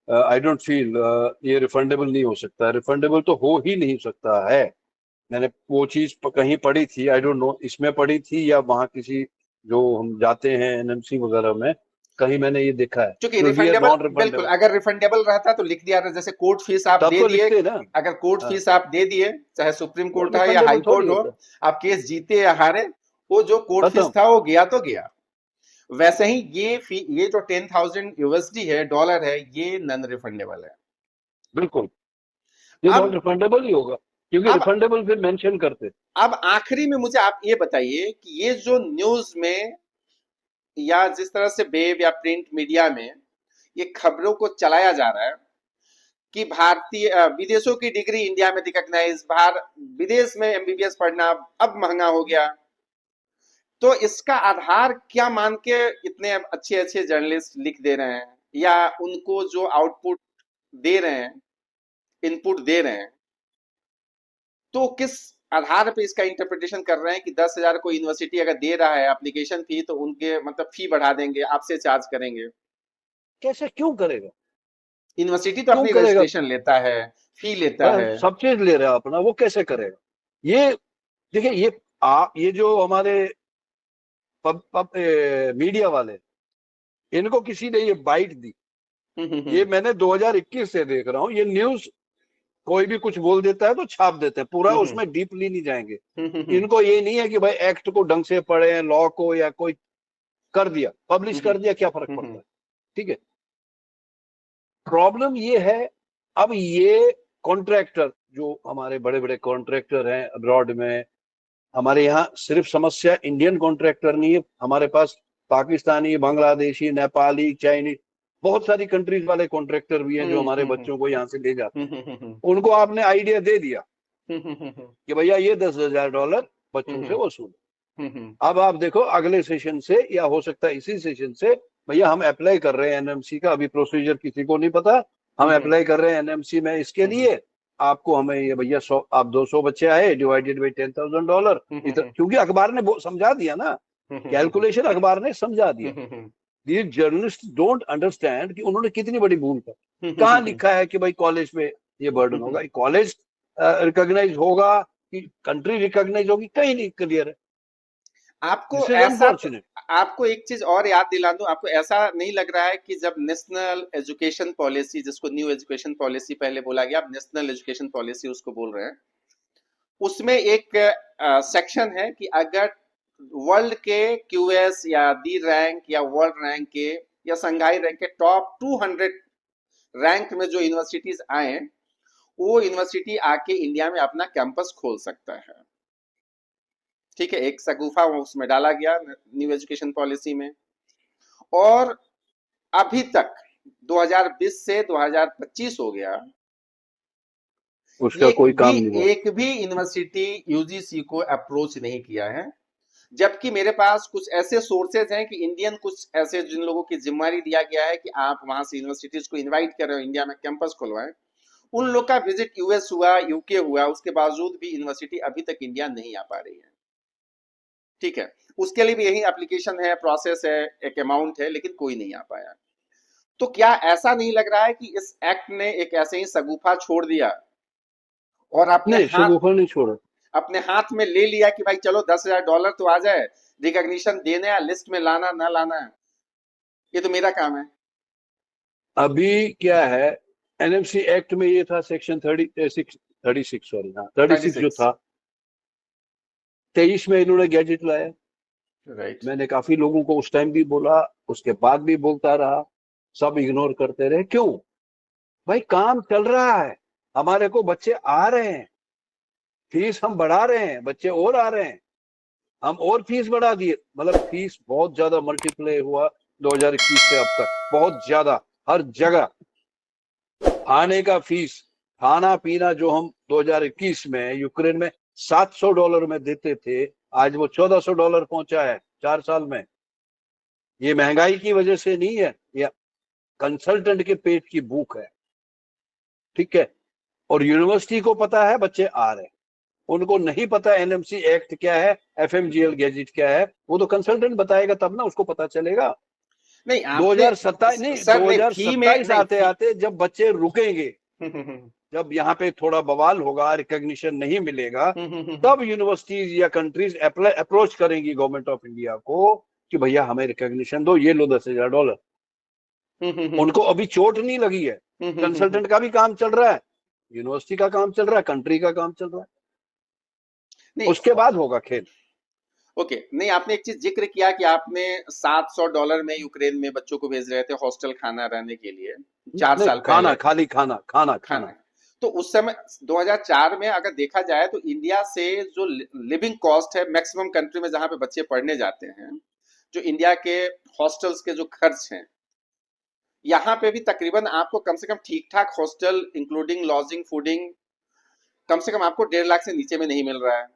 आई डोंट फील ये रिफंडेबल नहीं हो सकता। रिफंडेबल तो हो ही नहीं सकता है। मैंने वो चीज कहीं पढ़ी थी, आई डोंट नो इसमें पढ़ी थी या वहाँ किसी, जो हम जाते हैं NMC वगैरह में, कहीं मैंने ये देखा है क्योंकि तो ये रिफंडेबल, नॉन बिल्कुल, रिफंडेबल। अगर रिफंडेबल रहता तो लिख दिया था, जैसे कोर्ट फीस आप तब दे तो दिए। लिखते हैं ना। अगर कोर्ट हाँ, फीस आप दे दिए, चाहे सुप्रीम वो कोर्ट है या रिफंडेबल हाई थोड़ी कोर्ट हो, होता, आप केस जीते या हारे, वो जो कोर्ट फीस खत्म। था वो गया तो गया। वैसे ही ये फी, ये जो $10,000 है, डॉलर है, ये नॉन रिफंडेबल है। बिल्कुल, ये नॉन अब रिफंडेबल ही होगा, क्योंकि अब रिफंडेबल फिर मेंशन करते। अब आखिरी में मुझे आप ये बताइए कि ये जो न्यूज में या जिस तरह से वेब या प्रिंट मीडिया में ये खबरों को चलाया जा रहा है कि भारतीय विदेशों की डिग्री इंडिया में रिकॉग्नाइज, बाहर विदेश में MBBS पढ़ना अब महंगा हो गया, तो इसका आधार क्या मान के इतने अच्छे अच्छे जर्नलिस्ट लिख दे रहे हैं, या उनको जो आउटपुट दे रहे हैं, इनपुट दे रहे हैं, तो किस आधार पे इसका इंटरप्रिटेशन कर रहे हैं कि 10,000 को यूनिवर्सिटी अगर दे रहा है एप्लीकेशन फी, तो उनके मतलब फी बढ़ा देंगे, आपसे चार्ज करेंगे। कैसे, क्यों करेगा? यूनिवर्सिटी तो क्यों अपनी करेगा? रजिस्ट्रेशन लेता है, फी लेता बस है। सब चीज ले रहा है अपना, वो कैसे करेगा? ये देखिए, ये जो हमारे मीडिया वाले, इनको किसी ने ये बाइट दी। ये मैंने 2021 से देख रहा हूँ, ये न्यूज कोई भी कुछ बोल देता है तो छाप देते हैं, पूरा उसमें डीपली नहीं जाएंगे। इनको ये नहीं है कि भाई एक्ट को ढंग से पढ़े, लॉ को, या कोई कर दिया, पब्लिश कर दिया, क्या फर्क पड़ता है? ठीक है। प्रॉब्लम ये है, अब ये कॉन्ट्रैक्टर, जो हमारे बड़े बड़े कॉन्ट्रैक्टर हैं अब्रॉड में, हमारे यहाँ सिर्फ समस्या इंडियन कॉन्ट्रैक्टर नहीं है, हमारे पास पाकिस्तानी, बांग्लादेशी, नेपाली, चाइनीज, बहुत सारी कंट्रीज वाले कॉन्ट्रैक्टर भी हैं जो हमारे बच्चों को यहाँ से ले जाते हैं। उनको आपने आइडिया दे दिया कि भैया ये $10,000 बच्चों से वसूल। अब आप देखो अगले सेशन से, या हो सकता है इसी सेशन से, भैया हम अप्लाई कर रहे हैं NMC का, अभी प्रोसीजर किसी को नहीं पता, हम अप्लाई कर रहे हैं NMC में इसके लिए, आपको हमें ये भैया 100, आप 200 बच्चे आए, डिवाइडेड बाई $10,000, क्योंकि अखबार ने समझा दिया ना, कैलकुलेशन अखबार ने समझा दिया। ये जर्नलिस्ट डोंट अंडरस्टैंड कि उन्होंने कितनी बड़ी भूल कर, कहाँ लिखा है कि भाई कॉलेज में ये बर्डन होगा, कॉलेज रिकॉग्नाइज होगा कि कंट्री रिकॉग्नाइज होगी, कहीं नहीं क्लियर है। आपको दिस इज ऐसा अनफॉर्चुनेट। आपको एक चीज और याद दिला दूं, आपको ऐसा नहीं लग रहा है कि जब नेशनल एजुकेशन पॉलिसी, जिसको न्यू एजुकेशन पॉलिसी पहले बोला गया, अब नेशनल एजुकेशन पॉलिसी उसको बोल रहे हैं, उसमें एक सेक्शन है कि अगर वर्ल्ड के क्यूएस या डी रैंक या वर्ल्ड रैंक के या संघाई रैंक के टॉप 200 रैंक में जो यूनिवर्सिटीज आए, वो यूनिवर्सिटी आके इंडिया में अपना कैंपस खोल सकता है। ठीक है, एक सगुफा उसमें डाला गया न्यू एजुकेशन पॉलिसी में। और अभी तक 2020 से 2025 हो गया, उसका एक कोई भी काम नहीं हुआ। एक भी यूनिवर्सिटी यूजीसी को अप्रोच नहीं किया है। जबकि मेरे पास कुछ ऐसे सोर्सेज हैं कि इंडियन कुछ ऐसे जिन लोगों की जिम्मेदारी दिया गया है कि आप वहां से यूनिवर्सिटीज को इनवाइट कर रहे हो, इंडिया में कैंपस खुलवाएं, उन लोग का विजिट यूएस हुआ, यूके हुआ, उसके बावजूद भी यूनिवर्सिटी अभी तक इंडिया नहीं आ पा रही है। ठीक है, उसके लिए भी यही एप्लीकेशन है, प्रोसेस है, एक अमाउंट है, लेकिन कोई नहीं आ पाया। तो क्या ऐसा नहीं लग रहा है कि इस एक्ट ने एक ऐसे ही सगुफा छोड़ दिया और नहीं, शगुफा नहीं छोड़ा। अपने हाथ में ले लिया कि भाई चलो $10,000 तो आ जाए, रिकॉग्निशन देने या लिस्ट में लाना ना लाना ये तो मेरा काम है। अभी क्या है, एनएमसी एक्ट में ये था, सेक्शन 36, सॉरी, हाँ 36 जो 36। था, 23 में इन्होंने गैजेट लाया। राइट। मैंने काफी लोगों को उस टाइम भी बोला, उसके बाद भी बोलता रहा, सब इग्नोर करते रहे। क्यों भाई? काम चल रहा है, हमारे को बच्चे आ रहे हैं, फीस हम बढ़ा रहे हैं, बच्चे और आ रहे हैं, हम और फीस बढ़ा दिए। मतलब फीस बहुत ज्यादा मल्टीप्लाई हुआ 2021 से अब तक, बहुत ज्यादा, हर जगह। खाने का फीस, खाना पीना जो हम 2021 में यूक्रेन में $700 में देते थे, आज वो $1400 पहुंचा है 4 साल में। ये महंगाई की वजह से नहीं है, ये कंसल्टेंट के पेट की भूख है। ठीक है, और यूनिवर्सिटी को पता है बच्चे आ रहे हैं, उनको नहीं पता एनएमसी एक्ट क्या है, एफएमजीएल गैजेट क्या है, वो तो कंसल्टेंट बताएगा तब ना, उसको पता चलेगा। नहीं आपने 2027 नहीं, सर, नहीं फी में 2027 नहीं आते फी आते जब बच्चे रुकेंगे, जब यहाँ पे थोड़ा बवाल होगा, रिकॉग्निशन नहीं मिलेगा, तब यूनिवर्सिटीज या कंट्रीज अप्रोच करेंगी गवर्नमेंट ऑफ इंडिया को कि भैया हमें रिकॉग्निशन दो, ये लो $10,000। उनको अभी चोट नहीं लगी है, कंसल्टेंट का भी काम चल रहा है, यूनिवर्सिटी का काम चल रहा है, कंट्री का काम चल रहा है, नहीं। उसके बाद होगा खेल। ओके, नहीं आपने एक चीज जिक्र किया कि आपने $700 में यूक्रेन में बच्चों को भेज रहे थे हॉस्टल खाना रहने के लिए, चार नहीं, साल खाना, पहले खाली खाना, खाना खाना। खाना। तो उस समय 2004 में अगर देखा जाए तो इंडिया से जो लिविंग कॉस्ट है मैक्सिमम कंट्री में जहां पे बच्चे पढ़ने जाते हैं, जो इंडिया के हॉस्टल्स के जो खर्च हैं, यहाँ पे भी तकरीबन आपको कम से कम ठीक ठाक हॉस्टल इंक्लूडिंग लॉजिंग फूडिंग कम से कम आपको 1.5 लाख से नीचे में नहीं मिल रहा है।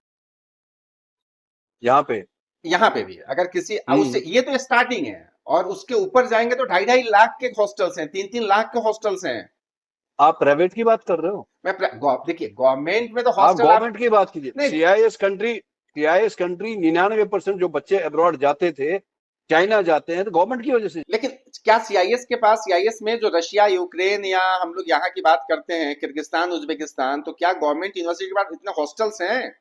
यहाँ पे। यहाँ पे भी अगर किसी हम्म। उससे, ये तो स्टार्टिंग है, और उसके ऊपर जाएंगे तो 2.5 लाख के हॉस्टल्स हैं, 3-3 लाख के हॉस्टल्स हैं। आप प्राइवेट की बात कर रहे हो? देखिए गवर्नमेंट में तो आप हॉस्टल आप गवर्नमेंट की बात कीजिए। नहीं। सीआईएस कंट्री 99% जो बच्चे अब्रॉड जाते थे, चाइना जाते हैं, तो गवर्नमेंट की वजह से। लेकिन क्या सीआईएस के पास, सीआईएस में जो रशिया यूक्रेन या हम लोग यहाँ की बात करते हैं किर्गिस्तान उज्बेकिस्तान, तो क्या गवर्नमेंट यूनिवर्सिटी के पास इतने हॉस्टल्स हैं?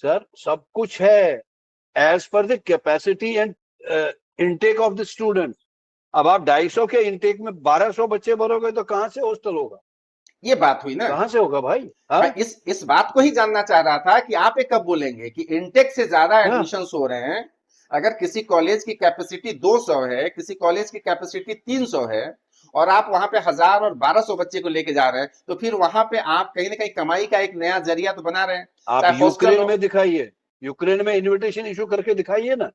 सर सब कुछ है, as per the capacity and intake of the student. अब आप 250 के इनटेक में 1200 बच्चे भरोगे तो कहाँ से हॉस्टल होगा? ये बात हुई ना। कहाँ से होगा भाई? मैं हाँ, इस बात को ही जानना चाह रहा था कि आप ये कब बोलेंगे कि इनटेक से ज्यादा हाँ। एडमिशन हो रहे हैं। अगर किसी कॉलेज की कैपेसिटी 200 है, किसी कॉलेज की कैपेसिटी 300 है, और आप वहां पे 1000 और 1200 बच्चे को लेके जा रहे हैं, तो फिर वहां पे आप कहीं ना कहीं कमाई का एक नया जरिया तो बना रहे हैं, आप चाहे हॉस्टल यूक्रेन हो। में दिखाइए, यूक्रेन में इनविटेशन इशू करके दिखाइए ना।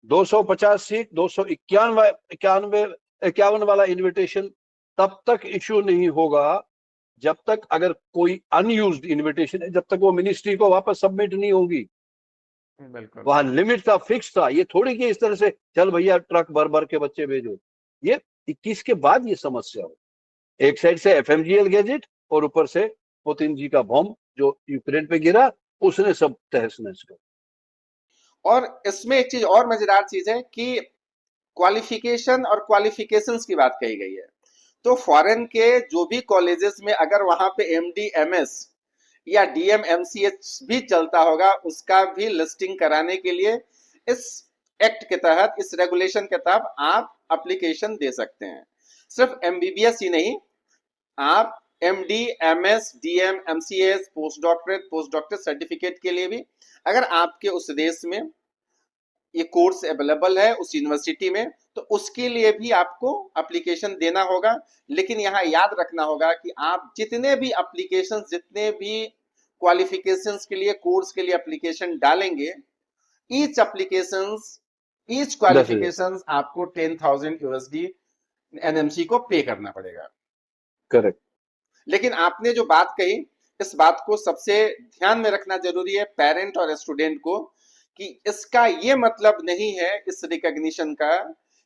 250 सीट, 291 इक्यानवे 51 वाला इनविटेशन तब तक इशू नहीं होगा जब तक, अगर कोई अनयूज्ड इनविटेशन है, जब तक वो मिनिस्ट्री को वापस सबमिट नहीं होगी। बिल्कुल। वहां लिमिट था, फिक्स था। ये थोड़ी कि इस तरह से चल भैया ट्रक भर भर के बच्चे भेजो। ये 21 के बाद ये समस्या हो, एक साइड से एफएमजीएल गैजेट और ऊपर से पुतिन जी का बॉम्ब जो यूक्रेन पे गिरा, उसने सब तहस नहस कर। और इसमें एक चीज और मजेदार चीज है कि क्वालिफिकेशन और क्वालिफिकेशंस की बात कही गई है। तो फॉरेन के जो भी कॉलेजेस में अगर वहां पे एमडी एमएस या DMMCH भी चलता होगा, उसका भी लिस्टिंग कराने के लिए इस एक्ट के तहत, इस रेगुलेशन के तहत आप एप्लीकेशन दे सकते हैं। सिर्फ MBBS ही नहीं, आप MD, MS, DM, MCS, post doctorate certificate के लिए भी अगर आपके उस देश में ये कोर्स अवेलेबल है उस यूनिवर्सिटी में, तो उसके लिए भी आपको एप्लीकेशन देना होगा। लेकिन यहाँ याद रखना होगा कि आप जितने भी एप्लीकेशन, जितने भी क्वालिफिकेशंस के लिए, कोर्स के लिए एप्लीकेशन डालेंगे, ईच एप्लीकेशंस, ईच 10,000। क्वालिफिकेशंस आपको 10,000 USD NMC को पे करना पड़ेगा। करेक्ट। लेकिन आपने जो बात कही, इस बात को सबसे ध्यान में रखना जरूरी है पेरेंट और स्टूडेंट को, कि इसका ये मतलब नहीं है इस रिकॉग्निशन का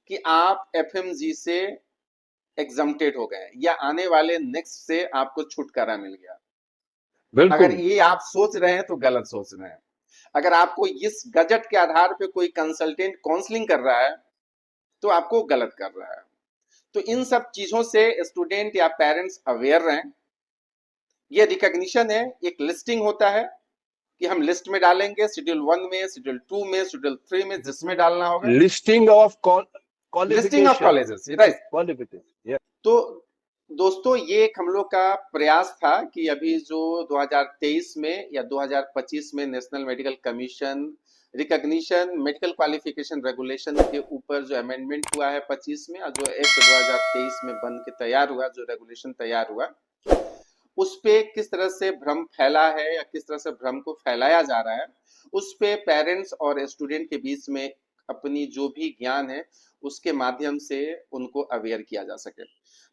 कि आप FMG से एग्जम्प्टेड हो गए या आने वाले नेक्स्ट से आपको छुटकारा मिल गया। अगर बिल्कुल। ये आप सोच रहे हैं तो गलत सोच रहे हैं। अगर आपको इस गजट के आधार पे कोई कंसल्टेंट काउंसलिंग कर रहा है तो आपको गलत कर रहा है। तो इन सब चीजों से स्टूडेंट या पेरेंट्स अवेयर रहें। ये रिकॉग्निशन है, एक लिस्टिंग होता है कि हम लिस्ट में डालेंगे, शेड्यूल 1 में, शेड्यूल 2 में, शेड्यूल 3 में, जिसमें डालना होगा। Listing of listing of qualification. Colleges, right. Qualification. तो दोस्तों, ये एक हम लोग का प्रयास था कि अभी जो 2023 में या 2025 में national medical commission recognition medical qualification regulation के ऊपर जो अमेंडमेंट हुआ है 25 में, और जो एक्ट 2023 में बन के तैयार हुआ, जो रेगुलेशन तैयार हुआ, उस पे किस तरह से भ्रम फैला है या किस तरह से भ्रम को फैलाया जा रहा है, उस पे पेरेंट्स और स्टूडेंट के बीच में अपनी जो भी ज्ञान है उसके माध्यम से उनको अवेयर किया जा सके।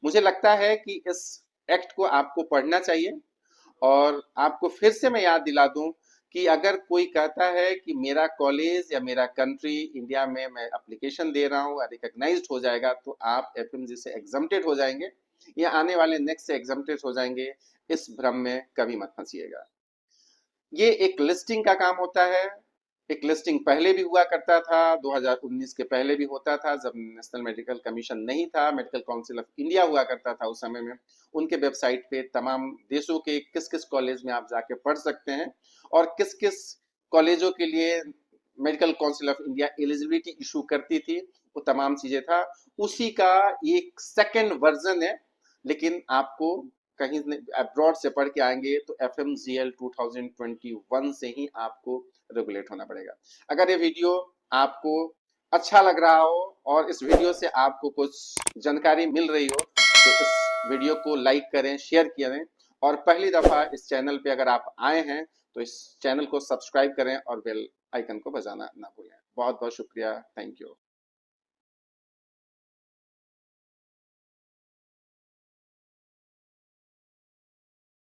मुझे लगता है कि इस एक्ट को आपको पढ़ना चाहिए। और आपको फिर से मैं याद दिला दूं कि अगर कोई कहता है कि मेरा कॉलेज या मेरा कंट्री इंडिया में मैं एप्लीकेशन दे रहा हूँ, रिकॉग्नाइज्ड हो जाएगा तो आप FMG से एग्जम्प्टेड हो जाएंगे या आने वाले नेक्स्ट से एग्जम्प्टेड हो जाएंगे, इस भ्रम में कभी मत फंसिएगा। ये एक लिस्टिंग का काम होता है। एक लिस्टिंग पहले भी हुआ करता था, 2019 के पहले भी होता था, जब नेशनल मेडिकल कमीशन नहीं था, मेडिकल काउंसिल ऑफ इंडिया हुआ करता था उस समय में। उनके वेबसाइट पे तमाम देशों के किस किस कॉलेज में आप जाके पढ़ सकते हैं और किस किस कॉलेजों के लिए medical Council of India eligibility issue करती थी, वो तमाम चीजें था। उसी का एक सेकेंड वर्जन है। लेकिन आपको कहीं अब्रॉड से पढ़ के आएंगे तो FMGL 2021 से ही आपको रेगुलेट होना पड़ेगा। अगर ये वीडियो आपको अच्छा लग रहा हो और इस वीडियो से आपको कुछ जानकारी मिल रही हो तो इस वीडियो को लाइक करें, शेयर करें, और पहली दफा इस चैनल पे अगर आप आए हैं तो इस चैनल को सब्सक्राइब करें और बेल आइकन को बजाना ना भूलें। बहुत बहुत शुक्रिया। Thank you.